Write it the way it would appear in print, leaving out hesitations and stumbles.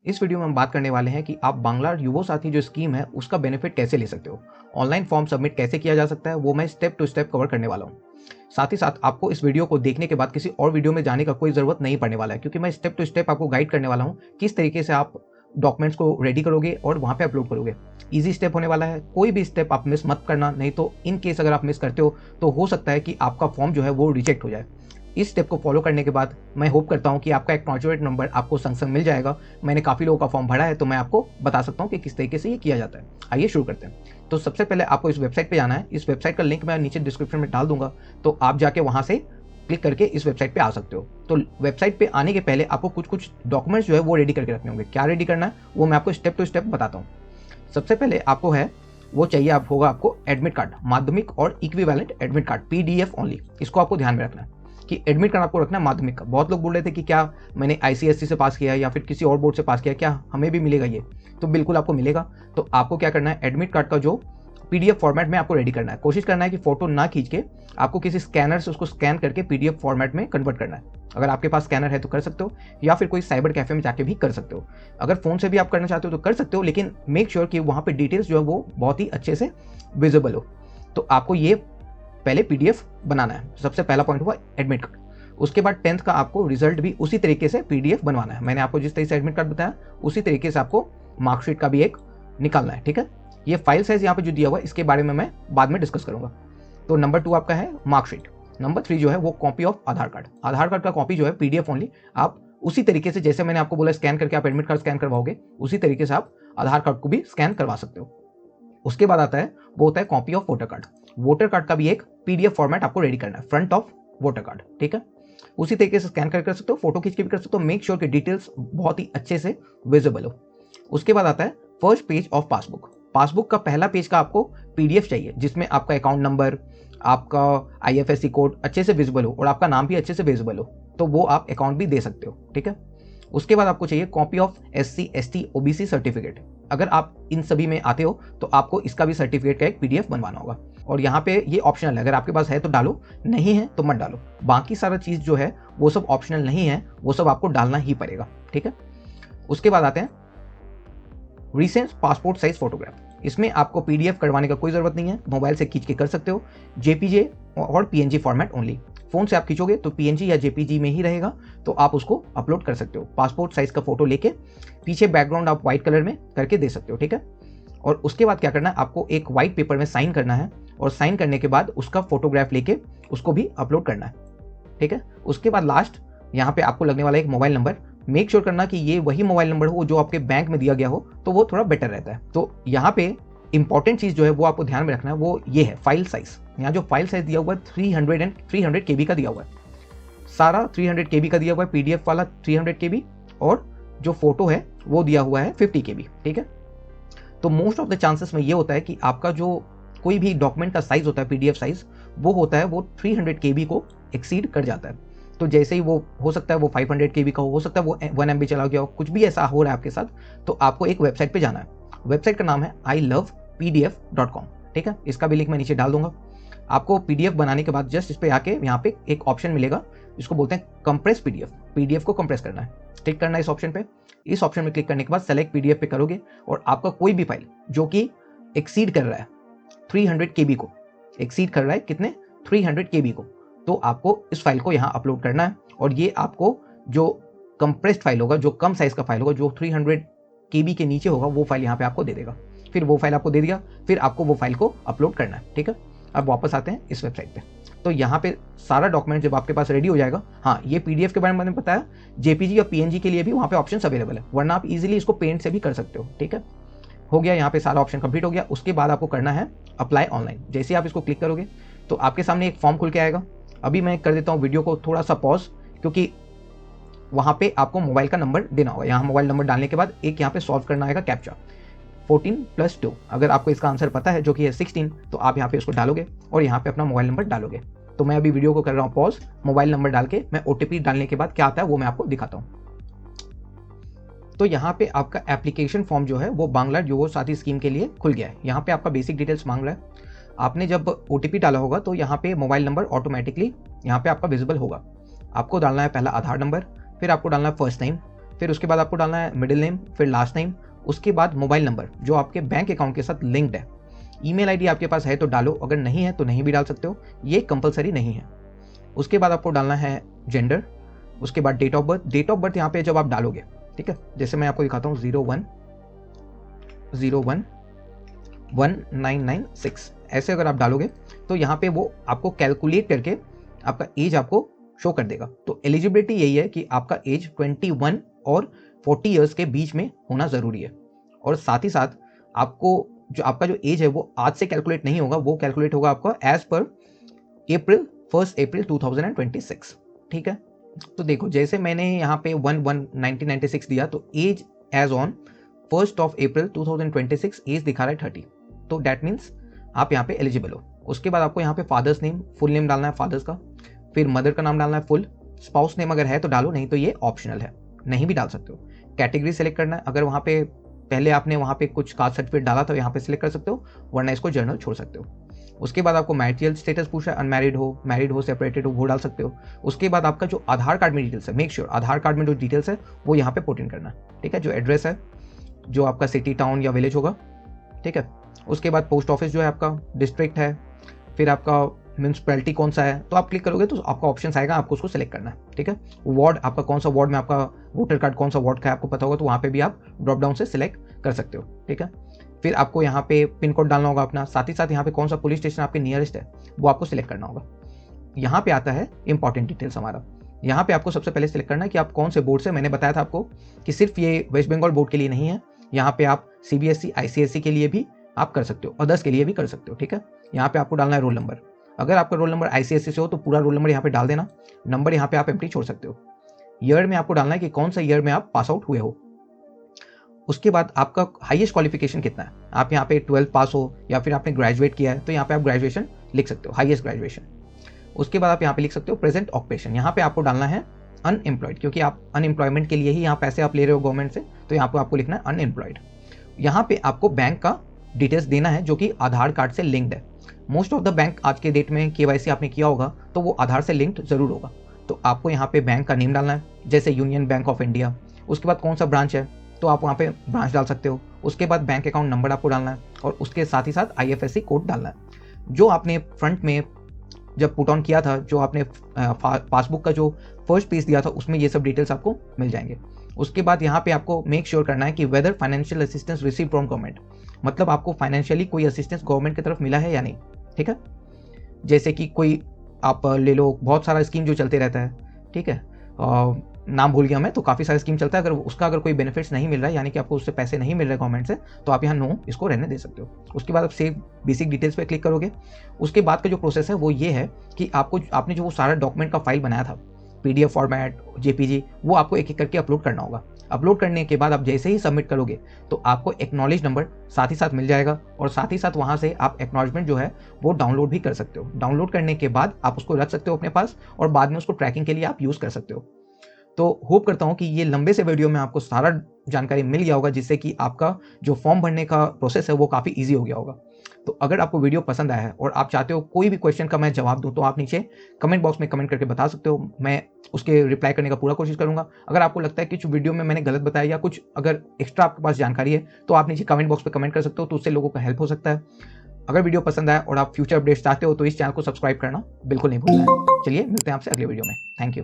इस वीडियो में हम बात करने वाले हैं कि आप बांग्ला युवा साथी जो स्कीम है उसका बेनिफिट कैसे ले सकते हो, ऑनलाइन फॉर्म सबमिट कैसे किया जा सकता है, वो मैं स्टेप टू स्टेप कवर करने वाला हूँ। साथ ही साथ आपको इस वीडियो को देखने के बाद किसी और वीडियो में जाने का कोई ज़रूरत नहीं पड़ने वाला है, क्योंकि मैं स्टेप टू स्टेप आपको गाइड करने वाला हूँ किस तरीके से आप डॉक्यूमेंट्स को रेडी करोगे और वहाँ पे अपलोड करोगे। ईजी स्टेप होने वाला है, कोई भी स्टेप आप मिस मत करना, नहीं तो इन केस अगर आप मिस करते हो तो हो सकता है कि आपका फॉर्म जो है वो रिजेक्ट हो जाए। इस स्टेप को फॉलो करने के बाद मैं होप करता हूं कि आपका एक्नॉलेजमेंट नंबर आपको संग संग मिल जाएगा। मैंने काफ़ी लोगों का फॉर्म भरा है तो मैं आपको बता सकता हूं कि किस तरीके से ये किया जाता है। आइए शुरू करते हैं। तो सबसे पहले आपको इस वेबसाइट पे जाना है। इस वेबसाइट का लिंक मैं नीचे डिस्क्रिप्शन में डाल दूंगा, तो आप जाके वहाँ से क्लिक करके इस वेबसाइट पे आ सकते हो। तो वेबसाइट पे आने के पहले आपको कुछ डॉक्यूमेंट्स जो है वो रेडी करके रखने होंगे। क्या रेडी करना है वो मैं आपको स्टेप टू स्टेप बताता हूँ। सबसे पहले आपको है वो चाहिए होगा आपको एडमिट कार्ड, माध्यमिक और equivalent admit card, PDF only. इसको आपको ध्यान में रखना है कि एडमिट कार्ड आपको रखना है माध्यमिक का। बहुत लोग बोल रहे थे कि क्या मैंने ICSE से पास किया है या फिर किसी और बोर्ड से पास किया, क्या हमें भी मिलेगा ये? तो बिल्कुल आपको मिलेगा। तो आपको क्या करना है, एडमिट कार्ड का जो PDF फॉर्मेट में आपको रेडी करना है। कोशिश करना है कि फोटो ना खींच के आपको किसी स्कैनर से उसको स्कैन करके PDF फॉर्मेट में कन्वर्ट करना है। अगर आपके पास स्कैनर है तो कर सकते हो, या फिर कोई साइबर कैफे में जाके भी कर सकते हो। अगर फोन से भी आप करना चाहते हो तो कर सकते हो, लेकिन मेक श्योर कि वहाँ पे डिटेल्स जो है वो बहुत ही अच्छे से विजिबल हो। तो आपको ये पहले PDF बनाना है। सबसे पहला पॉइंट हुआ एडमिट कार्ड। उसके बाद 10th का आपको रिजल्ट भी उसी तरीके से PDF बनवाना है। मैंने आपको जिस तरीके से एडमिट कार्ड बताया उसी तरीके से आपको मार्कशीट का भी एक निकालना है, ठीक है। ये फाइल साइज यहाँ पे जो दिया हुआ है इसके बारे में मैं बाद में डिस्कस करूंगा। तो नंबर 2 आपका है मार्कशीट। नंबर 3 जो है वो copy of Aadhaar card. Aadhaar card का कॉपी जो है PDF ओनली, आप उसी तरीके से जैसे मैंने आपको बोला स्कैन करके आप एडमिट कार्ड स्कैन करवाओगे, उसी तरीके से आप आधार कार्ड को भी स्कैन करवा सकते हो। उसके बाद आता है वो होता है copy of voter card. Voter card का भी एक PDF फॉर्मेट आपको रेडी करना है, फ्रंट ऑफ वोटर कार्ड, ठीक है। उसी तरीके से स्कैन कर सकते हो, फोटो खींच के भी कर सकते हो। मेक श्योर कि डिटेल्स बहुत ही अच्छे से विजिबल हो। उसके बाद आता है first page of passbook. Passbook का पहला पेज का आपको PDF चाहिए, जिसमें आपका अकाउंट नंबर, आपका IFSC कोड अच्छे से विजिबल हो और आपका नाम भी अच्छे से विजिबल हो, तो वो आप अकाउंट भी दे सकते हो, ठीक है। उसके बाद आपको चाहिए copy of SC ST OBC certificate. अगर आप इन सभी में आते हो तो आपको इसका भी सर्टिफिकेट का एक PDF बनवाना होगा। और यहाँ पे ये ऑप्शनल है, अगर आपके पास है तो डालो, नहीं है तो मत डालो। बाकी सारा चीज़ जो है वो सब ऑप्शनल नहीं है, वो सब आपको डालना ही पड़ेगा, ठीक है। उसके बाद आते हैं रिसेंट पासपोर्ट साइज फोटोग्राफ। इसमें आपको PDF करवाने का कोई ज़रूरत नहीं है, मोबाइल से खींच के कर सकते हो। JPG और PNG फॉर्मेट ओनली। फ़ोन से आप खींचोगे तो PNG या JPG में ही रहेगा, तो आप उसको अपलोड कर सकते हो। पासपोर्ट साइज़ का फोटो लेके पीछे बैकग्राउंड आप व्हाइट कलर में करके दे सकते हो, ठीक है। और उसके बाद क्या करना है, आपको एक व्हाइट पेपर में साइन करना है, और साइन करने के बाद उसका फोटोग्राफ लेके उसको भी अपलोड करना है, ठीक है। उसके बाद लास्ट यहाँ पे आपको लगने वाला एक मोबाइल नंबर। मेक श्योर करना कि ये वही मोबाइल नंबर हो जो आपके बैंक में दिया गया हो, तो वो थोड़ा बेटर रहता है। तो यहाँ पे इंपॉर्टेंट चीज़ जो है वो आपको ध्यान में रखना है, वो ये है फाइल साइज। यहाँ जो फाइल साइज दिया हुआ है 300 KB का दिया हुआ है, सारा 300 KB का दिया हुआ है। PDF वाला 300 KB, और जो फोटो है वो दिया हुआ है 50 KB, ठीक है। तो मोस्ट ऑफ द चांसेस में ये होता है कि आपका जो कोई भी डॉक्यूमेंट का साइज होता है PDF साइज, वो होता है वो 300 KB को एक्सीड कर जाता है। तो जैसे ही वो हो सकता है वो 500 KB का हो सकता है वो 1 MB चला गया हो, कुछ भी ऐसा हो रहा है आपके साथ, तो आपको एक वेबसाइट पे जाना है। वेबसाइट का नाम है ilovepdf.com, ठीक है। इसका भी लिंक मैं नीचे डाल दूंगा। आपको PDF बनाने के बाद जस्ट इस पे आके यहाँ पे एक ऑप्शन मिलेगा, इसको बोलते हैं कंप्रेस PDF को कंप्रेस करना है। क्लिक करना है इस ऑप्शन पे। इस ऑप्शन में क्लिक करने के बाद सेलेक्ट PDF पे करोगे, और आपका कोई भी फाइल जो कि एक्सीड कर रहा है 300 KB को, एक्सीड कर रहा है कितने, 300 KB को, तो आपको इस फाइल को यहाँ अपलोड करना है। और ये आपको जो कंप्रेस्ड फाइल होगा, जो कम साइज का फाइल होगा, जो 300 KB के नीचे होगा, वो फाइल यहाँ पे आपको दे देगा। फिर वो फाइल आपको दे दिया, फिर आपको वो फाइल को अपलोड करना है, ठीक है। अब वापस आते हैं इस वेबसाइट पे। तो यहाँ पे सारा डॉक्यूमेंट जब आपके पास रेडी हो जाएगा, हाँ ये PDF के बारे में मैंने बताया, JPG और PNG के लिए भी वहाँ पे ऑप्शन अवेलेबल है, वरना आप इजीली इसको पेंट से भी कर सकते हो, ठीक है। हो गया, यहाँ पे सारा ऑप्शन कंप्लीट हो गया। उसके बाद आपको करना है अप्लाई ऑनलाइन। जैसे आप इसको क्लिक करोगे तो आपके सामने एक फॉर्म खुल के आएगा। अभी मैं कर देता हूँ वीडियो को थोड़ा सा पॉज, क्योंकि वहाँ पे आपको मोबाइल का नंबर देना होगा। यहाँ मोबाइल नंबर डालने के बाद एक यहाँ पे सॉल्व करना आएगा कैप्चा, 14+2। अगर आपको इसका आंसर पता है जो कि है 16, तो आप यहाँ पे उसको डालोगे और यहाँ पे अपना मोबाइल नंबर डालोगे। तो मैं अभी वीडियो को कर रहा हूँ पॉज, मोबाइल नंबर डाल के मैं OTP डालने के बाद क्या आता है वो मैं आपको दिखाता हूँ। तो यहाँ पे आपका एप्लीकेशन फॉर्म जो है वो बांग्ला युवा साथी स्कीम के लिए खुल गया है। यहाँ पे आपका बेसिक डिटेल्स मांग रहा है। आपने जब OTP डाला होगा तो यहाँ पे मोबाइल नंबर ऑटोमेटिकली यहाँ पे आपका विजिबल होगा। आपको डालना है पहला आधार नंबर, फिर आपको डालना है फर्स्ट नेम, फिर उसके बाद आपको डालना है मिडिल नेम, फिर लास्ट नेम, उसके बाद मोबाइल नंबर जो आपके बैंक अकाउंट के साथ लिंक्ड है। ईमेल आईडी आपके पास है तो डालो, अगर नहीं है तो नहीं भी डाल सकते हो, ये कंपलसरी नहीं है। उसके बाद आपको डालना है जेंडर, उसके बाद date of birth. Date of birth यहाँ पे जब आप डालोगे, ठीक है, जैसे मैं आपको दिखाता हूँ 01/01/1996 ऐसे अगर आप डालोगे तो यहाँ पे वो आपको कैलकुलेट करके आपका एज आपको शो कर देगा। तो एलिजिबिलिटी यही है कि आपका एज 21 और 40 ईयर्स के बीच में होना ज़रूरी है। और साथ ही साथ आपको जो आपका जो एज है वो आज से कैलकुलेट नहीं होगा, वो कैलकुलेट होगा आपका एज पर 1 अप्रैल 2026। ठीक है, तो देखो जैसे मैंने यहाँ पे 1/1/1996 दिया तो age age on 1 April 2026 age दिखा रहा है 30, तो डैट मीन्स आप यहाँ पे एलिजिबल हो। उसके बाद आपको यहाँ पे फादर्स नेम, फुल नेम डालना है फादर्स का, फिर मदर का नाम डालना है फुल, स्पाउस नेम अगर है तो डालो, नहीं तो ये ऑप्शनल है, नहीं भी डाल सकते हो। कैटेगरी सेलेक्ट करना है, अगर वहाँ पे पहले आपने वहाँ पे कुछ कास्ट सर्टिफिकेट डाला तो यहाँ पे सिलेक्ट कर सकते हो, वरना इसको जर्नल छोड़ सकते हो। उसके बाद आपको मैरिटल स्टेटस पूछा है, अनमैरिड हो, मैरिड हो, सेपरेटेड हो, वो डाल सकते हो। उसके बाद आपका जो आधार कार्ड में डिटेल्स है, मेक श्योर आधार कार्ड में जो डिटेल्स है वो यहाँ पे पुट इन करना है। ठीक है, जो एड्रेस है, जो आपका सिटी, टाउन या विलेज होगा। ठीक है, उसके बाद पोस्ट ऑफिस जो है आपका, डिस्ट्रिक्ट है, फिर आपका म्यूनसिपैलिटी कौन सा है, तो आप क्लिक करोगे तो आपका ऑप्शन आएगा, आपको उसको सिलेक्ट करना है। ठीक है, वार्ड आपका कौन सा वार्ड में आपका वोटर कार्ड कौन सा वार्ड का है आपको पता होगा, तो वहाँ पे भी आप ड्रॉप डाउन से सिलेक्ट कर सकते हो। ठीक है, फिर आपको यहाँ पे पिन कोड डालना होगा अपना, साथ ही साथ यहाँ पे कौन सा पुलिस स्टेशन आपके नियरेस्ट है वो आपको सिलेक्ट करना होगा। यहाँ पे आता है इंपॉर्टेंट डिटेल्स हमारा, यहाँ पे आपको सबसे पहले सिलेक्ट करना है कि आप कौन से बोर्ड से, मैंने बताया था आपको कि सिर्फ ये वेस्ट बंगाल बोर्ड के लिए नहीं है, यहाँ पे आप CBSE ICSE के लिए भी आप कर सकते हो, अदर्स के लिए भी कर सकते हो। ठीक है, यहाँ पे आपको डालना है रोल नंबर, अगर आपका रोल नंबर ICSE से हो तो पूरा रोल नंबर यहाँ पे डाल देना, नंबर यहाँ पे आप एम्प्टी छोड़ सकते हो। ईयर में आपको डालना है कि कौन सा ईयर में आप पास आउट हुए हो। उसके बाद आपका हाईएस्ट क्वालिफिकेशन कितना है, आप यहाँ पे 12th पास हो या फिर आपने ग्रेजुएट किया है तो यहाँ पे आप ग्रेजुएशन लिख सकते हो, हाईएस्ट ग्रेजुएशन। उसके बाद आप यहाँ पे लिख सकते हो प्रेजेंट ऑक्यूपेशन, यहाँ पे आपको डालना है अनएम्प्लॉयड, क्योंकि आप अनएम्प्लॉयमेंट के लिए ही यहाँ पैसे आप ले रहे हो गवर्नमेंट से, तो यहाँ पे आपको लिखना है अनएम्प्लॉयड। यहाँ पे आपको बैंक का डिटेल्स देना है जो कि आधार कार्ड से लिंक्ड है। मोस्ट ऑफ द बैंक आज के डेट में KYC आपने किया होगा तो वो आधार से लिंक्ड जरूर होगा, तो आपको यहाँ पे बैंक का नेम डालना है, जैसे यूनियन बैंक ऑफ इंडिया। उसके बाद कौन सा ब्रांच है तो आप वहाँ पे ब्रांच डाल सकते हो। उसके बाद बैंक अकाउंट नंबर आपको डालना है और उसके साथ ही साथ IFSC कोड डालना है। जो आपने फ्रंट में जब पुट ऑन किया था, जो आपने पासबुक का जो फर्स्ट पेज दिया था उसमें ये सब डिटेल्स आपको मिल जाएंगे। उसके बाद यहाँ पे आपको मेक श्योर करना है कि weather financial assistance receive from government, मतलब आपको फाइनेंशियली कोई असिस्टेंस गवर्नमेंट की तरफ मिला है या नहीं। ठीक है, जैसे कि कोई आप ले लो, बहुत सारा स्कीम जो चलते रहता है, ठीक है, नाम भूल गया मैं, तो काफ़ी सारा स्कीम चलता है, अगर उसका अगर कोई बेनिफिट्स नहीं मिल रहा है यानी कि आपको उससे पैसे नहीं मिल रहे गवर्नमेंट से, तो आप यहाँ नो इसको रहने दे सकते हो। उसके बाद आप सेव बेसिक डिटेल्स पे क्लिक करोगे। उसके बाद का जो प्रोसेस है वो ये है कि आपने जो वो सारा डॉक्यूमेंट का फाइल बनाया था, PDF फॉर्मेट, JPG, वो आपको एक एक करके अपलोड करना होगा। अपलोड करने के बाद आप जैसे ही सबमिट करोगे तो आपको एक्नॉलेज नंबर साथ ही साथ मिल जाएगा, और साथ ही साथ वहाँ से आप एक्नॉलेजमेंट जो है वो डाउनलोड भी कर सकते हो। डाउनलोड करने के बाद आप उसको रख सकते हो अपने पास और बाद में उसको ट्रैकिंग के लिए आप यूज़ कर सकते हो। तो होप करता हूँ कि ये लंबे से वीडियो में आपको सारा जानकारी मिल गया होगा, जिससे कि आपका जो फॉर्म भरने का प्रोसेस है वो काफ़ी ईजी हो गया होगा। तो अगर आपको वीडियो पसंद आया है और आप चाहते हो कोई भी क्वेश्चन का मैं जवाब दूं तो आप नीचे कमेंट बॉक्स में कमेंट करके बता सकते हो, मैं उसके रिप्लाई करने का पूरा कोशिश करूंगा। अगर आपको लगता है कि जो वीडियो में मैंने गलत बताया या कुछ अगर एक्स्ट्रा आपके पास जानकारी है तो आप नीचे कमेंट बॉक्स में कमेंट कर सकते हो, तो उससे लोगों का हेल्प हो सकता है। अगर वीडियो पसंद आया और आप फ्यूचर अपडेट्स चाहते हो तो इस चैनल को सब्सक्राइब करना बिल्कुल नहीं भूलना है। चलिए मिलते हैं आपसे अगले वीडियो में। Thank you.